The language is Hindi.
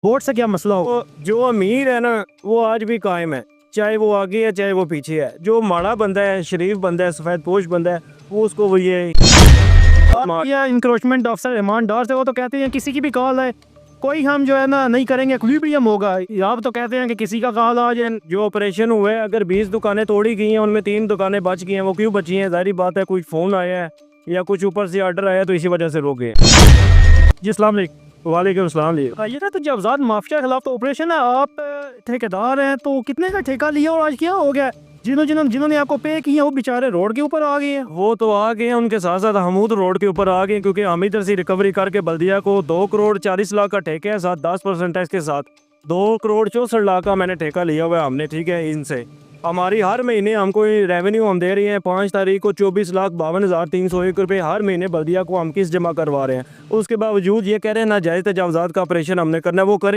वोट से क्या मसला हो। जो अमीर है ना वो आज भी कायम है, चाहे वो आगे है चाहे वो पीछे है। जो माड़ा बंदा है, शरीफ बंदा है, सफेद पोश बंदा है, वो उसको वो ये या इंक्रोचमेंट ऑफिसर ईमानदार से वो तो कहते हैं किसी की भी कॉल है कोई हम जो है ना नहीं करेंगे, इक्विलिब्रियम होगा। आप तो कहते हैं कि किसी का कॉल आ जाए। जो ऑपरेशन हुआ है, अगर 20 दुकानें तोड़ी गई हैं उनमें 3 दुकानें बच गई हैं। वो क्यों बची हैं? जाहिर बात है कोई फ़ोन आया है या कुछ ऊपर से ऑर्डर आया, तो इसी वजह से रोक गए। जी अस्सलाम वालेकुम। वालेकुम अस्सलाम जी। ये ना तो जब आज़ाद माफिया के खिलाफ तो ऑपरेशन है, आप ठेकेदार हैं तो कितने का ठेका लिया और आज क्या हो गया? जिन्होंने आपको पे किया वो बेचारे रोड के ऊपर आ गए हैं। वो तो आ गए हैं, उनके साथ साथ हम तो रोड के ऊपर आ गए, क्योंकि हम इधर से रिकवरी करके बल्दिया को 2 करोड़ 40 लाख का ठेका है, साथ 10% है इसके साथ। 2 करोड़ 64 लाख का मैंने ठेका लिया हुआ है हमने, ठीक है। इनसे हमारी हर महीने हमको रेवेन्यू हम दे रही हैं। 5 तारीख को 24,52,301 रुपये हर महीने बल्दिया को हम किस जमा करवा रहे हैं। उसके बावजूद ये कह रहे हैं नाजायज़ तजावज़ात का ऑपरेशन हमने करना है, वो करें।